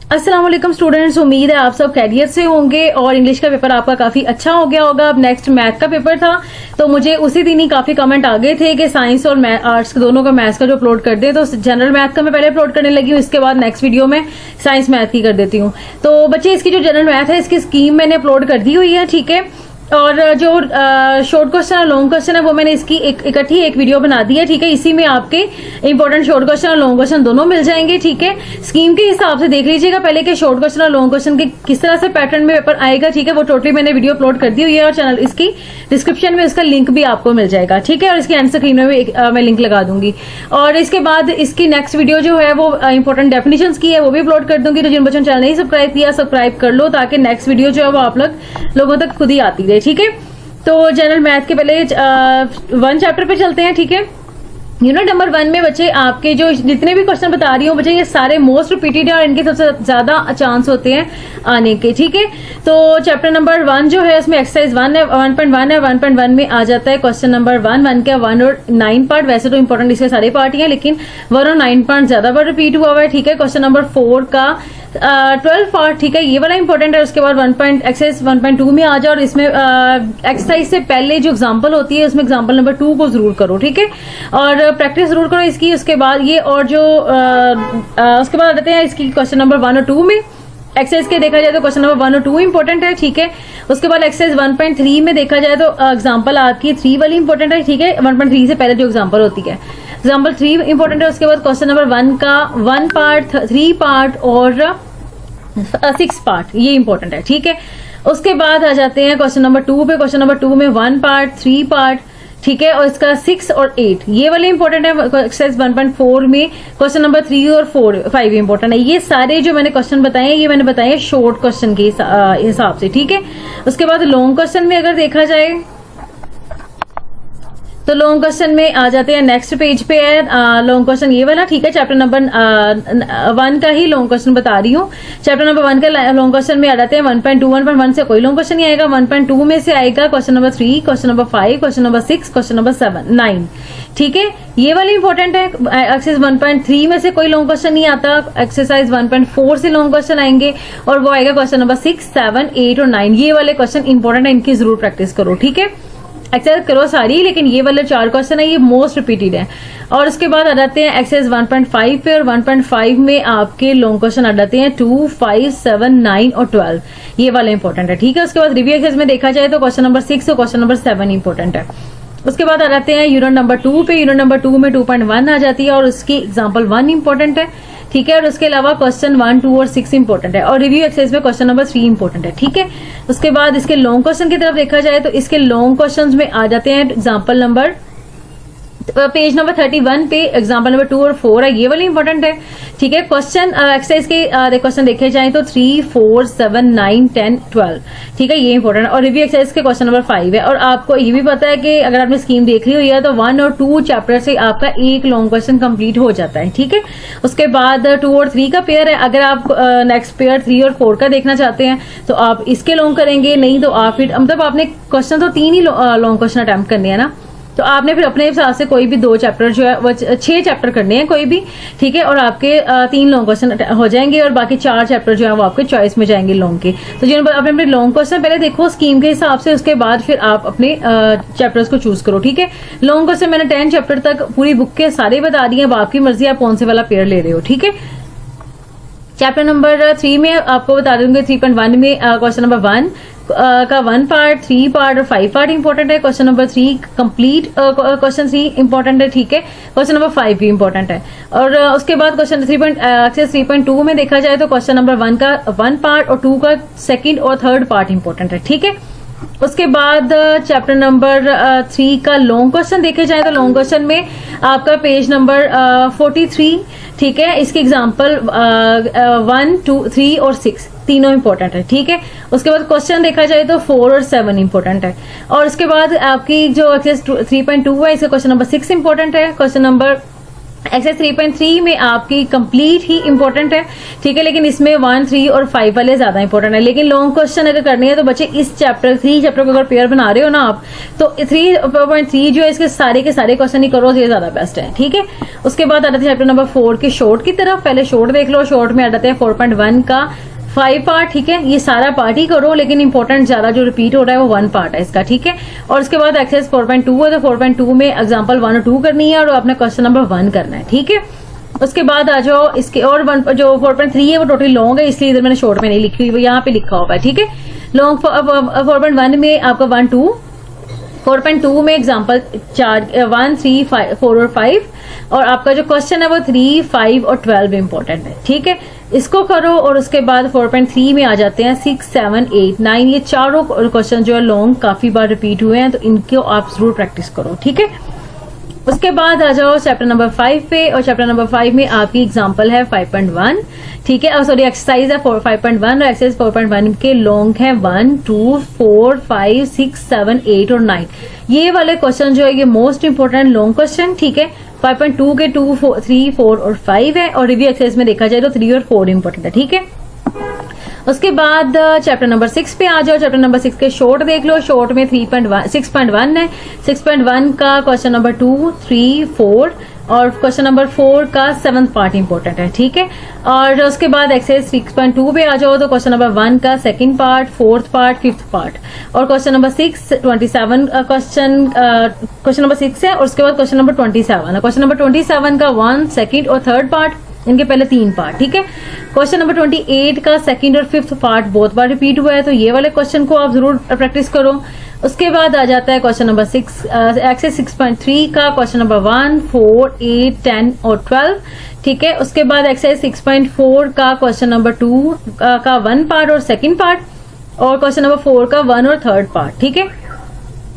अस्सलाम वालेकुम स्टूडेंट्स, उम्मीद है आप सब खैरियत से होंगे और इंग्लिश का पेपर आपका काफी अच्छा हो गया होगा। अब नेक्स्ट मैथ का पेपर था तो मुझे उसी दिन ही काफी कमेंट आ गए थे कि साइंस और आर्ट्स दोनों का मैथ्स का जो अपलोड कर दें, तो जनरल मैथ का मैं पहले अपलोड करने लगी हूँ, इसके बाद नेक्स्ट वीडियो में साइंस मैथ की कर देती हूँ। तो बच्चे इसकी जो जनरल मैथ है इसकी स्कीम मैंने अपलोड कर दी हुई है, ठीक है। और जो शॉर्ट क्वेश्चन और लॉन्ग क्वेश्चन है वो मैंने इसकी इकट्ठी एक वीडियो बना दी है, ठीक है। इसी में आपके इंपॉर्टेंट शॉर्ट क्वेश्चन और लॉन्ग क्वेश्चन दोनों मिल जाएंगे, ठीक है। स्कीम के हिसाब से देख लीजिएगा पहले कि शॉर्ट क्वेश्चन और लॉन्ग क्वेश्चन के किस तरह से पैटर्न में पेपर आएगा, ठीक है। वो टोटली मैंने वीडियो अपलोड कर दी हुई है और चैनल इसकी डिस्क्रिप्शन में उसका लिंक भी आपको मिल जाएगा, ठीक है। और इसकी एंड स्क्रीन में भी मैं लिंक लगा दूंगी। और इसके बाद इसकी नेक्स्ट वीडियो जो है वो इंपॉर्टेंट डेफिनेशन की है, वो भी अपलोड कर दूंगी। तो जिन बच्चों ने चैनल नहीं सब्सक्राइब किया सब्सक्राइब कर लो, ताकि नेक्स्ट वीडियो जो है वो आप लोगों तक खुद ही आती रहे, ठीक है। तो जनरल मैथ के पहले 1 चैप्टर पे चलते हैं, ठीक है। यूनिट नंबर 1 में बच्चे आपके जो जितने भी क्वेश्चन बता रही हूँ बच्चे ये सारे मोस्ट रिपीटेड है और इनके सबसे ज्यादा चांस होते हैं आने के, ठीक है। तो चैप्टर नंबर 1 जो है उसमें एक्सरसाइज 1 है 1.1 है। 1.1 में आ जाता है क्वेश्चन नंबर 1 का 1 और 9 पार्ट। वैसे तो इंपॉर्टेंट इसके सारे पार्ट ही हैं, लेकिन 1 और 9 पार्ट ज्यादा बार रिपीट हुआ है, ठीक है। क्वेश्चन नंबर 4 का 12 पार्ट, ठीक है, ये वाला इंपॉर्टेंट है। उसके बाद एक्सरसाइज 1.2 में आ जाओ और इसमें एक्सरसाइज से पहले जो एग्जांपल होती है उसमें एग्जांपल नंबर 2 को जरूर करो, ठीक है। और प्रैक्टिस जरूर करो इसकी। उसके बाद ये और जो उसके बाद आते हैं इसकी क्वेश्चन नंबर 1 और 2 में। एक्सरसाइज के देखा जाए तो क्वेश्चन नंबर 1 और 2 इंपॉर्टेंट है, ठीक है। उसके बाद एक्सरसाइज 1.3 में देखा जाए तो एग्जांपल आपकी 3 वाली इंपॉर्टेंट है, ठीक है। 1.3 से पहले जो एग्जांपल होती है एग्जांपल 3 इंपॉर्टेंट है। उसके बाद क्वेश्चन नंबर 1 का 1 पार्ट 3 पार्ट और 6 पार्ट, ये इंपॉर्टेंट है, ठीक है। उसके बाद आ जाते हैं क्वेश्चन नंबर 2 पे। क्वेश्चन नंबर 2 में 1 पार्ट 3 पार्ट, ठीक है। और इसका 6 और 8 ये वाले इंपॉर्टेंट है। एक्सरसाइज 1.4 में क्वेश्चन नंबर 3 और 5 इंपॉर्टेंट है। ये सारे जो मैंने क्वेश्चन बताए ये मैंने बताए शॉर्ट क्वेश्चन के हिसाब से, ठीक है। उसके बाद लॉन्ग क्वेश्चन में अगर देखा जाए तो लॉन्ग क्वेश्चन में आ जाते हैं नेक्स्ट पेज पे है लॉन्ग क्वेश्चन ये वाला, ठीक है। चैप्टर नंबर 1 का ही लॉन्ग क्वेश्चन बता रही हूँ। चैप्टर नंबर 1 का लॉन्ग क्वेश्चन में आ जाते हैं 1.2 1.1 से कोई लॉन्ग क्वेश्चन नहीं आएगा। 1.2 में से आएगा question number 3, question number 5, question number 6, question number 7, 9, ठीक है। ये वाली इंपॉर्टेंट है। एक्सरसाइज 1.3 में से कोई लॉन्ग क्वेश्चन नहीं आता। एक्सरसाइज 1.4 से लॉन्ग क्वेश्चन आएंगे और वो आएगा क्वेश्चन नंबर 6, 7, 8 और 9। ये वाले क्वेश्चन इंपॉर्टेंट है, इनकी जरूर प्रैक्टिस करो, ठीक है। एक्सरसाइज करो सारी, लेकिन ये वाले 4 क्वेश्चन है ये मोस्ट रिपीटेड है। और उसके बाद आ जाते हैं एक्सरसाइज 1.5 पे। और 1.5 में आपके लॉन्ग क्वेश्चन आ जाते हैं 2, 5, 7, 9 और 12। ये वाले इंपॉर्टेंट है, ठीक है। उसके बाद रिव्यू एक्सरसाइज में देखा जाए तो क्वेश्चन नंबर 6 और क्वेश्चन नंबर 7 इंपॉर्टेंट है। उसके बाद आ जाते हैं यूनिट नंबर 2 पे। यूनिट नंबर 2 में 2.1 आ जाती है और उसकी एग्जाम्पल 1 इंपॉर्टेंट है, ठीक है। और उसके अलावा क्वेश्चन 1, 2 और 6 इंपॉर्टेंट है। और रिव्यू एक्सरसाइज में क्वेश्चन नंबर 3 इंपॉर्टेंट है, ठीक है। उसके बाद इसके लॉन्ग क्वेश्चन की तरफ देखा जाए तो इसके लॉन्ग क्वेश्चंस में आ जाते हैं एग्जाम्पल नंबर पेज नंबर 31 पे एग्जाम्पल नंबर 2 और 4 है, ये वाले इंपॉर्टेंट है, ठीक है। क्वेश्चन एक्सरसाइज के क्वेश्चन देखे जाए तो 3, 4, 7, 9, 10, 12, ठीक है, ये इंपॉर्टेंट है। और रिव्यू एक्सरसाइज के क्वेश्चन नंबर 5 है। और आपको ये भी पता है कि अगर आपने स्कीम देख ली हुई है तो 1 और 2 चैप्टर से आपका एक लॉन्ग क्वेश्चन कंप्लीट हो जाता है, ठीक है। उसके बाद 2 और 3 का पेयर है। अगर आप नेक्स्ट पेयर 3 और 4 का देखना चाहते हैं तो आप इसके लॉन्ग करेंगे, नहीं तो आप फिर मतलब आपने क्वेश्चन तो 3 ही लॉन्ग क्वेश्चन अटेम्प्ट करने हैं ना, तो आपने फिर अपने हिसाब से कोई भी 2 चैप्टर जो है वो 6 चैप्टर करने हैं कोई भी, ठीक है। और आपके 3 लॉन्ग क्वेश्चन हो जाएंगे और बाकी 4 चैप्टर जो है वो आपके चॉइस में जाएंगे लॉन्ग के। तो जिन आपने अपने लॉन्ग क्वेश्चन पहले देखो स्कीम के हिसाब से, उसके बाद फिर आप अपने चैप्टर्स को चूज करो, ठीक है। लॉन्ग क्वेश्चन मैंने 10 चैप्टर तक पूरी बुक के सारे बता दिए, अब आपकी मर्जी आप कौन से वाला पेयर ले रहे हो, ठीक है। चैप्टर नंबर 3 में आपको बता दूंगी 3.1 में क्वेश्चन नंबर 1 का 1 पार्ट 3 पार्ट और 5 पार्ट इंपॉर्टेंट है। Question number 3 complete question 3 important है, ठीक है। क्वेश्चन नंबर 5 भी इंपॉर्टेंट है। और उसके बाद क्वेश्चन 3.2 में देखा जाए तो क्वेश्चन नंबर 1 का 1 पार्ट और 2 का 2nd और 3rd पार्ट इंपॉर्टेंट है, ठीक है। उसके बाद चैप्टर नंबर 3 का लॉन्ग क्वेश्चन देखे जाए तो लॉन्ग क्वेश्चन में आपका पेज नंबर 43, ठीक है। इसके एग्जाम्पल 1, 2, 3 और 6 तीनों इंपॉर्टेंट है, ठीक है। उसके बाद क्वेश्चन देखा जाए तो 4 और 7 इंपॉर्टेंट है। और उसके बाद आपकी जो 3.2 है इसका क्वेश्चन नंबर 6 इंपॉर्टेंट है। क्वेश्चन नंबर एक्सरसाइज 3.3 में आपकी कंप्लीट ही इंपॉर्टेंट है, ठीक है, लेकिन इसमें 1, 3 और 5 वाले ज्यादा इंपॉर्टेंट है। लेकिन लॉन्ग क्वेश्चन अगर करने हैं तो बच्चे इस चैप्टर 3 चैप्टर को अगर पेयर बना रहे हो ना आप, तो 3.3 जो है इसके सारे क्वेश्चन ही करो, ये ज्यादा बेस्ट है, ठीक है। उसके बाद आ जाते हैं चैप्टर नंबर 4 के शॉर्ट की तरफ। पहले शॉर्ट देख लो। शॉर्ट में आ जाते हैं 4.1 का 5 पार्ट, ठीक है, ये सारा पार्ट ही करो, लेकिन इंपॉर्टेंट ज्यादा जो रिपीट हो रहा है वो 1 पार्ट है इसका, ठीक है। और उसके बाद एक्सरसाइज 4.2 है, तो 4.2 में एग्जांपल 1 और 2 करनी है और अपना क्वेश्चन नंबर 1 करना है, ठीक है। उसके बाद आ जाओ इसके और जो 4.3 है वो टोटली लॉन्ग है, इसलिए इधर मैंने शॉर्ट में नहीं लिखी हुई, वो यहाँ पे लिखा हुआ है, ठीक है। लॉन्ग 4.1 में आपका 1, 2, 4.2 में एग्जाम्पल 1, 3, 4 और 5, और आपका जो क्वेश्चन है वो 3, 5 और 12 इंपॉर्टेंट है, ठीक है, इसको करो। और उसके बाद 4.3 में आ जाते हैं 6, 7, 8, 9, ये चारों क्वेश्चन जो है लॉन्ग काफी बार रिपीट हुए हैं, तो इनको आप जरूर प्रैक्टिस करो, ठीक है। उसके बाद आ जाओ चैप्टर नंबर 5 पे, और चैप्टर नंबर 5 में आपकी एग्जांपल है 5.1, ठीक है, सॉरी एक्सरसाइज है 5.1, और एक्सरसाइज 4.1 के लॉन्ग है 1, 2, 4, 5, 6, 7, 8 और 9। ये वाले क्वेश्चन जो है ये मोस्ट इंपोर्टेंट लॉन्ग क्वेश्चन, ठीक है। 5.2 के 2, 3, 4 और 5 है, और रिव्यू एक्सरसाइज में देखा जाए तो 3 और 4 इंपॉर्टेंट है, ठीक है। उसके बाद चैप्टर नंबर 6 पे आ जाओ। चैप्टर नंबर 6 के शॉर्ट देख लो। शॉर्ट में 6.1 है। 6.1 का क्वेश्चन नंबर 2, 3, 4 और क्वेश्चन नंबर 4 का 7th पार्ट इंपॉर्टेंट है, ठीक है। और उसके बाद एक्सरसाइज 6.2 पे आ जाओ, तो क्वेश्चन नंबर 1 का 2nd part, 4th part, 5th part, और क्वेश्चन नंबर 6 27 क्वेश्चन नंबर 6 है, और उसके बाद क्वेश्चन नंबर 27 है। क्वेश्चन नंबर 27 का 1, 2nd और 3rd पार्ट, इनके पहले 3 पार्ट, ठीक है। क्वेश्चन नंबर 28 का 2nd और 5th पार्ट बहुत बार रिपीट हुआ है, तो ये वाले क्वेश्चन को आप जरूर प्रैक्टिस करो। उसके बाद आ जाता है क्वेश्चन नंबर 6 एक्सरसाइज 6.3 का क्वेश्चन नंबर 1, 4, 8, 10 और 12, ठीक है। उसके बाद एक्सरसाइज 6.4 का क्वेश्चन नंबर 2 का 1 पार्ट और 2nd पार्ट, और क्वेश्चन नंबर 4 का 1 और 3rd पार्ट, ठीक है।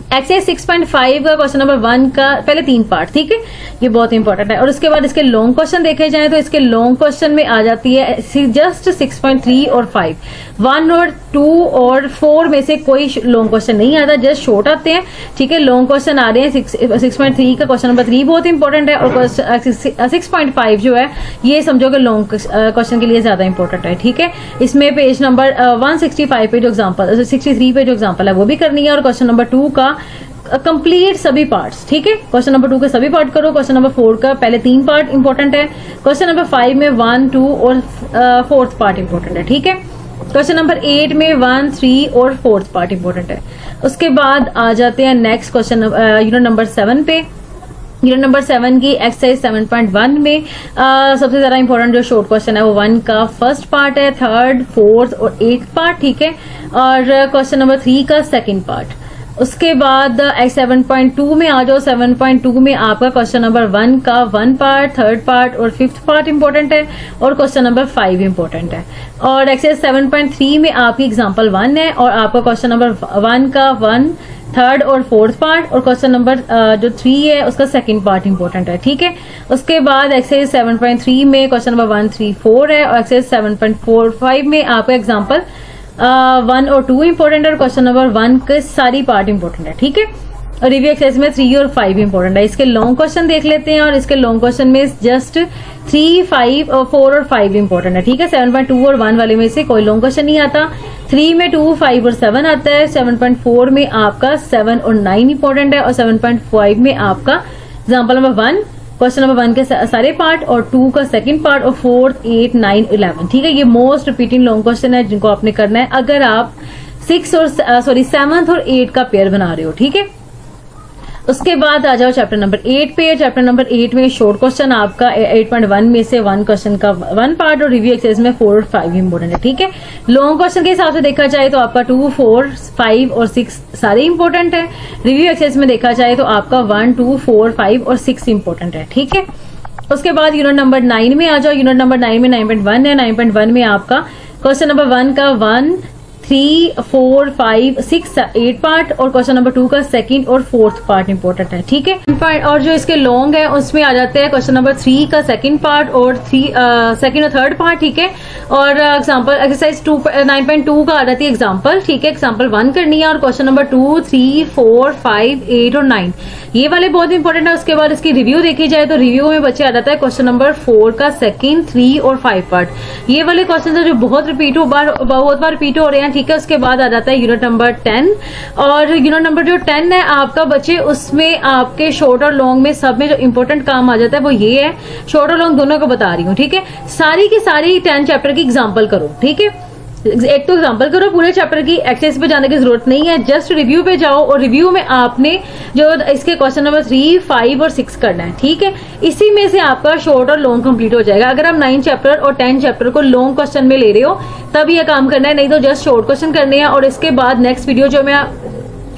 एक्सरसाइज 6.5 का क्वेश्चन नंबर 1 का पहले 3 पार्ट, ठीक है, ये बहुत इंपॉर्टेंट है। और उसके बाद इसके लॉन्ग क्वेश्चन देखे जाएं तो इसके लॉन्ग क्वेश्चन में आ जाती है जस्ट 6.3 और 5, 1 और 2 और 4 में से कोई लॉन्ग क्वेश्चन नहीं आता, जस्ट शॉर्ट आते हैं, ठीक है। लॉन्ग क्वेश्चन आ रहे हैं 6.3 का क्वेश्चन नंबर 3 बहुत इंपॉर्टेंट है, और 6.5 जो है ये समझो कि लॉन्ग क्वेश्चन के लिए ज्यादा इंपॉर्टेंट है, ठीक है। इसमें पेज नंबर 165 पे जो एग्जाम्पल 63 पे जो एग्जाम्पल है वो भी करनी है, और क्वेश्चन नंबर 2 का कंप्लीट सभी पार्ट्स, ठीक है। क्वेश्चन नंबर 2 के सभी पार्ट करो। क्वेश्चन नंबर 4 का पहले 3 पार्ट इंपॉर्टेंट है। क्वेश्चन नंबर 5 में 1, 2 और 4th पार्ट इंपॉर्टेंट है, ठीक है। क्वेश्चन नंबर 8 में 1, 3 और 4th पार्ट इंपॉर्टेंट है। उसके बाद आ जाते हैं नेक्स्ट क्वेश्चन यूनिट नंबर 7 पे। यूनिट नंबर 7 की एक्सरसाइज 7.1 में सबसे ज्यादा इंपॉर्टेंट जो शॉर्ट क्वेश्चन है वो 1 का 1st पार्ट है, 3rd, 4th और 8th पार्ट, ठीक है। और क्वेश्चन नंबर 3 का 2nd पार्ट। उसके बाद 7.2 में आ जाओ। 7.2 में आपका क्वेश्चन नंबर 1 का 1 पार्ट, 3rd पार्ट और 5th पार्ट इंपॉर्टेंट है, और क्वेश्चन नंबर 5 इंपॉर्टेंट है। और एक्सरसाइज 7.3 में आपकी एग्जांपल 1 है, और आपका क्वेश्चन नंबर 1 का 1, 3rd और 4th पार्ट, और क्वेश्चन नंबर जो 3 है उसका 2nd पार्ट इंपॉर्टेंट है, ठीक है। उसके बाद एक्सरसाइज 7.3 में क्वेश्चन नंबर 1, 3, 4 है, और एक्सरसाइज 7.45 में आपका एग्जांपल 1 और 2 इंपॉर्टेंट है, और क्वेश्चन नंबर 1 के सारी पार्ट इंपॉर्टेंट है, ठीक है। और रिव्यू एक्सरसाइज में 3 और 5 इंपॉर्टेंट है। इसके लॉन्ग क्वेश्चन देख लेते हैं, और इसके लॉन्ग क्वेश्चन में जस्ट 3, 5 और 4 और 5 इंपॉर्टेंट है, ठीक है। 7.2 और 1 वाले में से कोई लॉन्ग क्वेश्चन नहीं आता। 3 में 2, 5 और 7 आता है। 7.4 में आपका 7 और 9 इंपॉर्टेंट है, और 7.5 में आपका एग्जाम्पल नंबर 1 क्वेश्चन नंबर 1 के सारे पार्ट, और 2 का 2nd पार्ट, और 4th, 8, 9, 11, ठीक है। ये मोस्ट रिपीटिंग लॉन्ग क्वेश्चन है जिनको आपने करना है अगर आप 7th और 8 का पेयर बना रहे हो, ठीक है। उसके बाद आ जाओ चैप्टर नंबर 8 पे। चैप्टर नंबर 8 में शॉर्ट क्वेश्चन आपका 8.1 में से 1 क्वेश्चन का 1 पार्ट, और रिव्यू एक्सरसाइज में 4 और 5 इंपोर्टेंट है, ठीक है। लॉन्ग क्वेश्चन के हिसाब से देखा जाए तो आपका 2, 4, 5 और 6 सारे इंपॉर्टेंट है। रिव्यू एक्सरसाइज में देखा जाए तो आपका 1, 2, 4, 5 और 6 इंपॉर्टेंट है, ठीक है। उसके बाद यूनिट नंबर 9 में आ जाओ। यूनिट नंबर 9 में 9.1 है। 9.1 में आपका क्वेश्चन नंबर 1 का 1, 3, 4, 5, 6, 8 पार्ट, और क्वेश्चन नंबर 2 का सेकंड और फोर्थ पार्ट इंपॉर्टेंट है, ठीक है। और जो इसके लॉन्ग है उसमें आ जाते हैं क्वेश्चन नंबर 3 का सेकंड पार्ट और सेकंड और थर्ड पार्ट, ठीक है। और एग्जांपल एक्सरसाइज 9.2 का आ जाती है एग्जांपल, ठीक है। एग्जांपल 1 करनी है और क्वेश्चन नंबर 2, 3, 4, 5, 8 और 9 ये वाले बहुत इंपॉर्टेंट है। उसके बाद इसकी रिव्यू देखी जाए तो रिव्यू में बच्चे आ जाता है क्वेश्चन नंबर 4 का सेकंड, 3 और 5 पार्ट। ये वाले क्वेश्चन है जो बहुत बार रिपीट हो रहे हैं, ठीक है। उसके बाद आ जाता है यूनिट नंबर 10, और यूनिट नंबर जो 10 है आपका बच्चे, उसमें आपके शॉर्ट और लॉन्ग में सब में जो इंपॉर्टेंट काम आ जाता है वो ये है, शॉर्ट और लॉन्ग दोनों को बता रही हूँ, ठीक है। सारी की सारी 10 चैप्टर की एग्जाम्पल करो, ठीक है। एक तो एग्जाम्पल करो, पूरे चैप्टर की एक्सरसाइज पे जाने की जरूरत नहीं है, जस्ट रिव्यू पे जाओ और रिव्यू में आपने जो इसके क्वेश्चन नंबर 3, 5 और 6 करना है, ठीक है। इसी में से आपका शॉर्ट और लॉन्ग कंप्लीट हो जाएगा। अगर आप 9 चैप्टर और 10 चैप्टर को लॉन्ग क्वेश्चन में ले रहे हो तब यह काम करना है, नहीं तो जस्ट शॉर्ट क्वेश्चन करने हैं। और इसके बाद नेक्स्ट वीडियो जो मैं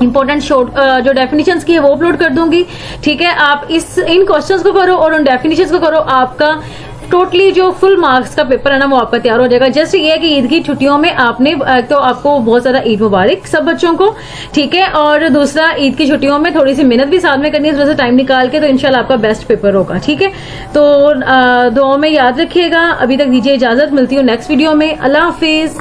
इंपॉर्टेंट शॉर्ट जो डेफिनेशंस की है वो अपलोड कर दूंगी, ठीक है। आप इन क्वेश्चंस को करो और उन डेफिनेशंस को करो, आपका टोटली जो फुल मार्क्स का पेपर है ना वो आपका तैयार हो जाएगा। जस्ट ये है कि ईद की छुट्टियों में आपने तो आपको बहुत ज्यादा ईद मुबारक सब बच्चों को, ठीक है। और दूसरा, ईद की छुट्टियों में थोड़ी सी मेहनत भी साथ में करनी है, थोड़ा सा टाइम निकाल के, तो इंशाल्लाह आपका बेस्ट पेपर होगा, ठीक है। तो दुआ में याद रखिएगा। अभी तक दीजिए इजाजत, मिलती हूँ नेक्स्ट वीडियो में। अल्लाह हाफिज।